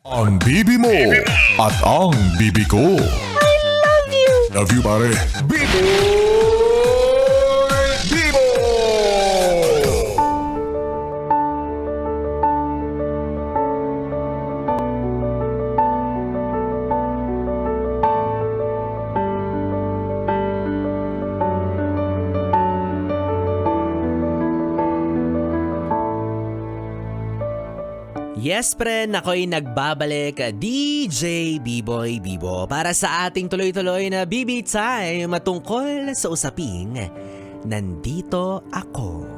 Ang bibi mo at ang bibi ko. I love you! Love you, pare. Bibo! Bibo! Yes, friend, ako'y nagbabalik, DJ B-Boy Bibo, para sa ating tuloy-tuloy na BB Time matungkol sa usaping nandito ako.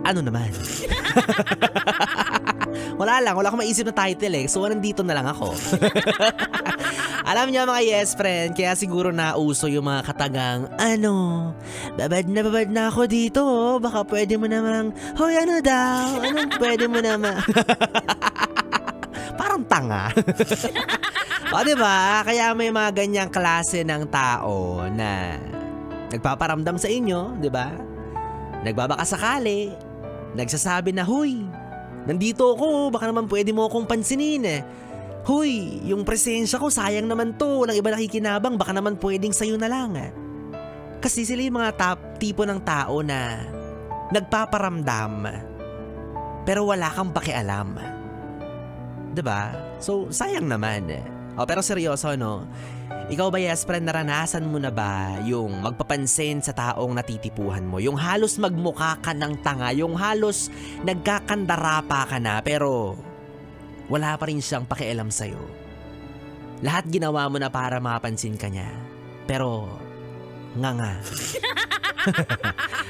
Ano naman? wala akong maisip na title so nandito na lang ako. Alam niyo mga yes friend, kaya siguro nauso yung mga katagang, babad na ako dito, baka pwede mo namang, hoy ano daw, anong pwede mo naman? Parang tanga. O diba, kaya may mga ganyang klase ng tao na nagpaparamdam sa inyo, diba? Nagbabakasakali, nagsasabi na, huy, nandito ako, baka naman pwede mo akong pansinin. Huy, yung presensya ko, sayang naman to, walang iba nakikinabang, baka naman pwedeng sa'yo na lang. Kasi sila yung mga tipo ng tao na nagpaparamdam, pero wala kang pakialam. Diba? So, sayang naman. Pero seryoso, no? Ikaw ba, yes friend, naranasan mo na ba yung magpapansin sa taong natitipuhan mo? Yung halos magmukha ka ng tanga, yung halos nagkakandara pa ka na, pero wala pa rin siyang pakialam sa'yo. Lahat ginawa mo na para mapansin ka niya, pero nga.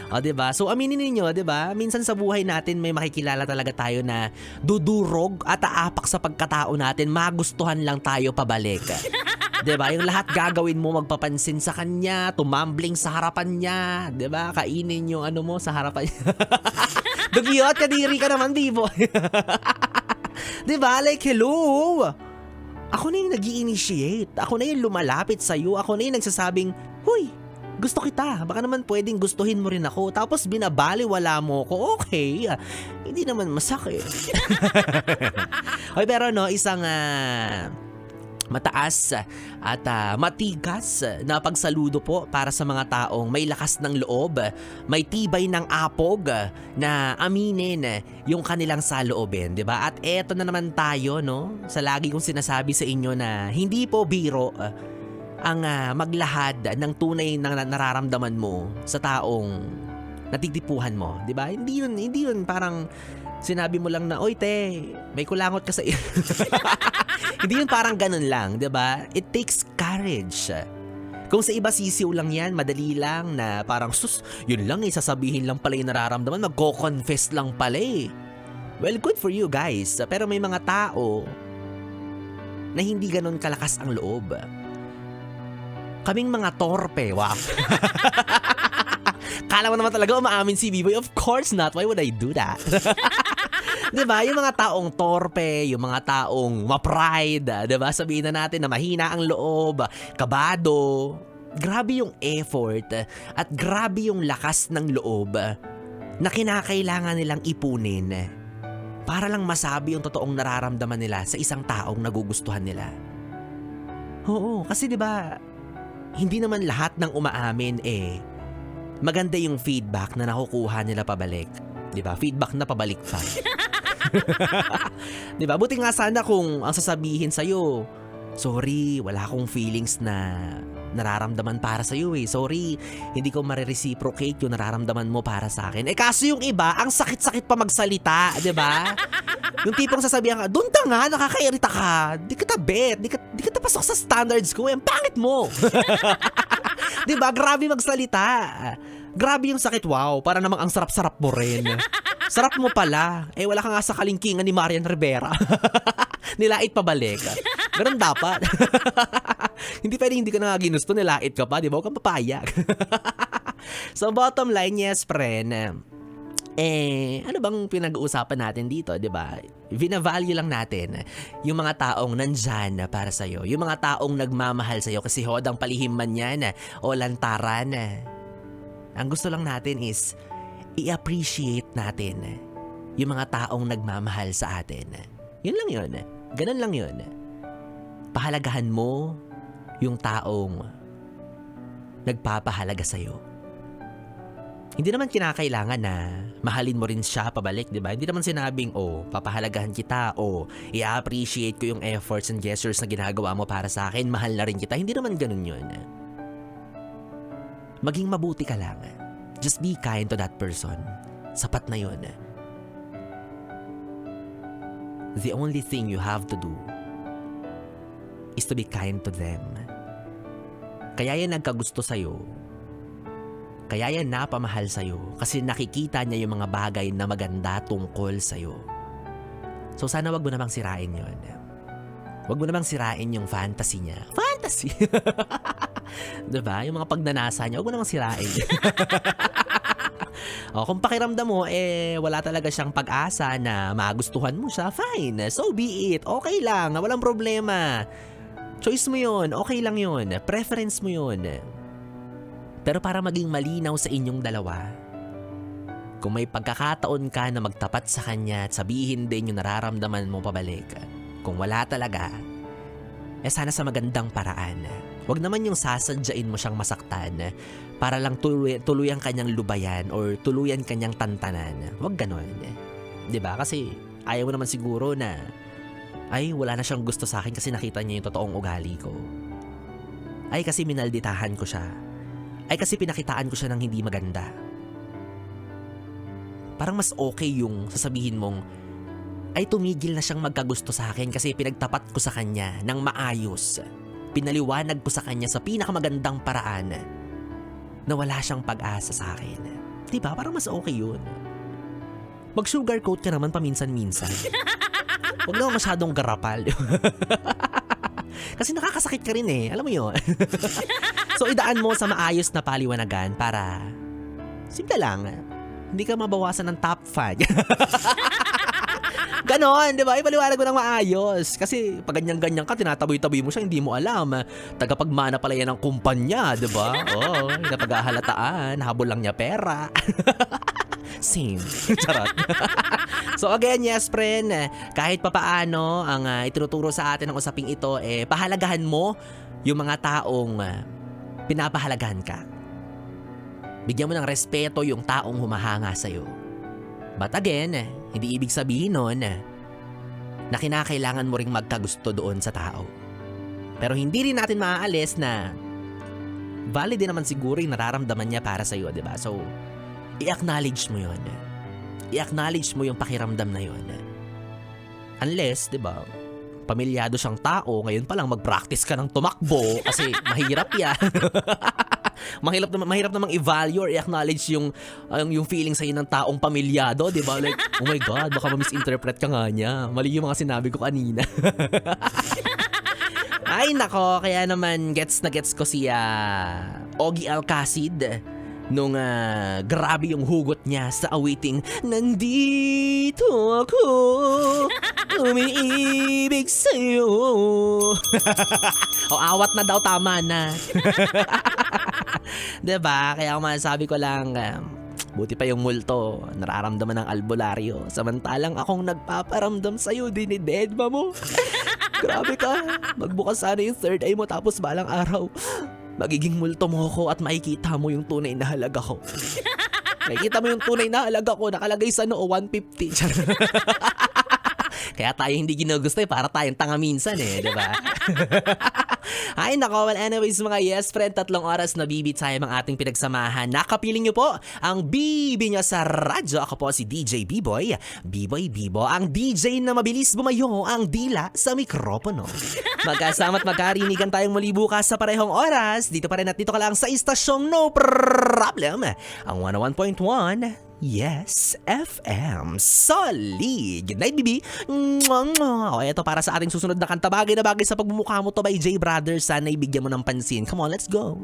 O diba? So aminin ninyo, diba? Minsan sa buhay natin may makikilala talaga tayo na dudurog at aapak sa pagkatao natin, magustuhan lang tayo pabalik. Diba? Yung lahat gagawin mo, magpapansin sa kanya, tumambling sa harapan niya, diba? Kainin yung ano mo sa harapan niya. Dugiyot, kadiri ka naman, Bibo. Diba? Like, hello? Ako na yung nag-i-initiate. Ako na yung lumalapit sa'yo. Ako na yung nagsasabing, huy, gusto kita. Baka naman pwedeng gustuhin mo rin ako. Tapos binabaliwala mo ko. Okay. Hindi naman masakit. Okay, pero no, isang mataas at matigas na pagsaludo po para sa mga taong may lakas ng loob, may tibay ng apog na aminin yung kanilang saloobin, di ba? At eto na naman tayo, no? Sa lagi kong sinasabi sa inyo na hindi po biro ang maglahad ng tunay na nararamdaman mo sa taong natitipuhan mo, di ba? Hindi yun parang sinabi mo lang na, oy te, may kulangot ka sa Hindi yun parang ganun lang, 'di ba? It takes courage. Kung sa iba sisiw lang yan, madali lang na parang yun lang sasabihin lang pala yung nararamdaman, magko-confess lang pala Well, good for you guys. Pero may mga tao na hindi ganun kalakas ang loob. Kaming mga torpe, wow. Kala mo naman talaga umaamin si B-Boy? Of course not. Why would I do that? Diba? Yung mga taong torpe, yung mga taong ma-pride, diba? Sabihin na natin na mahina ang loob, kabado. Grabe yung effort at grabe yung lakas ng loob na kinakailangan nilang ipunin para lang masabi yung totoong nararamdaman nila sa isang taong nagugustuhan nila. Oo, kasi diba, hindi naman lahat ng umaamin maganda yung feedback na nakukuha nila pabalik. Diba? Feedback na pabalik pa. Diba? Buti nga sana kung ang sasabihin sa'yo, sorry, wala akong feelings na nararamdaman para sa'yo Sorry, hindi ko marireciprocate yung nararamdaman mo para sa akin. Kaso yung iba, ang sakit-sakit pa magsalita, diba? Yung tipong sasabihan ka, doon ta nga, nakakairita ka. Di kita bet, di kita pasok sa standards ko. Ang pangit mo. Diba? Grabe magsalita. Grabe yung sakit, wow. Para namang ang sarap-sarap mo rin. Sarap mo pala. Wala ka nga sa kalingkingan ni Marian Rivera. Nilait pabalik. Ganun dapat. Hindi pwedeng hindi ka na nga ginusto, nilait ka pa, di ba? Huwag kang papayag. So bottom line, yes, friend. Ano bang pinag-uusapan natin dito, di ba? Vina-value lang natin yung mga taong nandyan para sa'yo. Yung mga taong nagmamahal sa'yo kasi hodang palihim man yan o lantaran. Ang gusto lang natin is i-appreciate natin yung mga taong nagmamahal sa atin. Yun lang yun. Ganun lang yun. Pahalagahan mo yung taong nagpapahalaga sa'yo. Hindi naman kinakailangan na mahalin mo rin siya pabalik, di ba? Hindi naman sinabing, papahalagahan kita, i-appreciate ko yung efforts and gestures na ginagawa mo para sa akin, mahal na rin kita. Hindi naman ganun yun. Maging mabuti ka lang. Just be kind to that person. Sapat na yun. The only thing you have to do is to be kind to them. Kaya yan nagkagusto sa'yo. Kaya yan napamahal sa'yo kasi nakikita niya yung mga bagay na maganda tungkol sa'yo. So sana wag mo namang sirain yun. Wag mo namang sirain yung fantasy niya. Fantasy! Diba? Yung mga pagnanasa niya, wag mo namang sirain. Kung pakiramdam mo, wala talaga siyang pag-asa na magustuhan mo siya, fine. So be it. Okay lang. Walang problema. Choice mo yun. Okay lang yun. Preference mo yun. Pero para maging malinaw sa inyong dalawa, kung may pagkakataon ka na magtapat sa kanya at sabihin din yung nararamdaman mo pabalik, kung wala talaga, sana sa magandang paraan. Huwag naman yung sasadyain mo siyang masaktan para lang tuluyang kanyang lubayan or tuluyan kanyang tantanan. Huwag ganon. Diba? Kasi ayaw mo naman siguro na wala na siyang gusto sa akin kasi nakita niya yung totoong ugali ko. Kasi minalditahan ko siya. Kasi pinakitaan ko siya ng hindi maganda. Parang mas okay yung sasabihin mong, tumigil na siyang magkagusto sa akin kasi pinagtapat ko sa kanya ng maayos. Pinaliwanag ko sa kanya sa pinakamagandang paraan na wala siyang pag-asa sa akin. Diba? Parang mas okay yun. Mag-sugarcoat ka naman paminsan-minsan. Huwag naman masyadong garapal. Kasi nakakasakit ka rin alam mo yun. So idaan mo sa maayos na paliwanagan para simple lang, hindi ka mabawasan ng top 5. Ganon, di ba? Ipaliwanag mo ng maayos. Kasi pag ganyan-ganyan ka, tinataboy-taboy mo siya, hindi mo alam. Tagapagmana pala yan ng kumpanya, di ba? Napag-ahalataan, habol lang niya pera. Same. Charot. So again, yes friend, kahit papaano ang itinuturo sa atin ng usaping ito, pahalagahan mo yung mga taong pinapahalagahan ka. Bigyan mo ng respeto yung taong humahanga sa'yo. But again, hindi ibig sabihin nun na kinakailangan mo ring magkagusto doon sa tao. Pero hindi rin natin maaalis na valid din naman siguro yung nararamdaman niya para sa'yo, diba? So, i-acknowledge mo yun. I-acknowledge mo yung pakiramdam na yun. Unless, diba, pamilyado siyang tao, ngayon pa lang mag-practice ka ng tumakbo kasi mahirap yan. mahirap namang i-value or i-acknowledge yung feeling sa'yo ng taong pamilyado, di ba? Like, oh my God, baka ma-misinterpret ka nga niya. Mali yung mga sinabi ko kanina. Ay nako, kaya naman gets na gets ko si Ogie Alcacid nung grabe yung hugot niya sa awiting Nandito ako, umiibig sa'yo. Awat na daw, tama na. Diba? Kaya masasabi ko lang, buti pa yung multo, nararamdaman ng albularyo. Samantalang akong nagpaparamdam sa'yo, dinidedma mo. Grabe ka, magbukas sana yung third eye mo tapos balang araw, magiging multo mo ko at makikita mo yung tunay na halaga ko. Makikita mo yung tunay na halaga ko, nakalagay sa noo 150. Kaya tayo hindi ginugusto para tayong tanga minsan di ba? Ay nako, well anyways mga yes friend, 3 oras na bibit time ang ating pinagsamahan. Nakapiling nyo po ang bibi nyo sa radyo. Ako po si DJ B-Boy, B-Boy Bibo, ang DJ na mabilis bumayo ang dila sa mikropono. Magkasama't magkarinigan tayong muli bukas sa parehong oras. Dito pa rin at dito ka lang sa istasyong No Problem, ang 101.1 Yes FM. Solid. Good night, baby. Ito para sa ating susunod na kanta. Bagay na bagay sa pagmumukha mo to by J Brothers. Sana ibigyan mo ng pansin. Come on, let's go.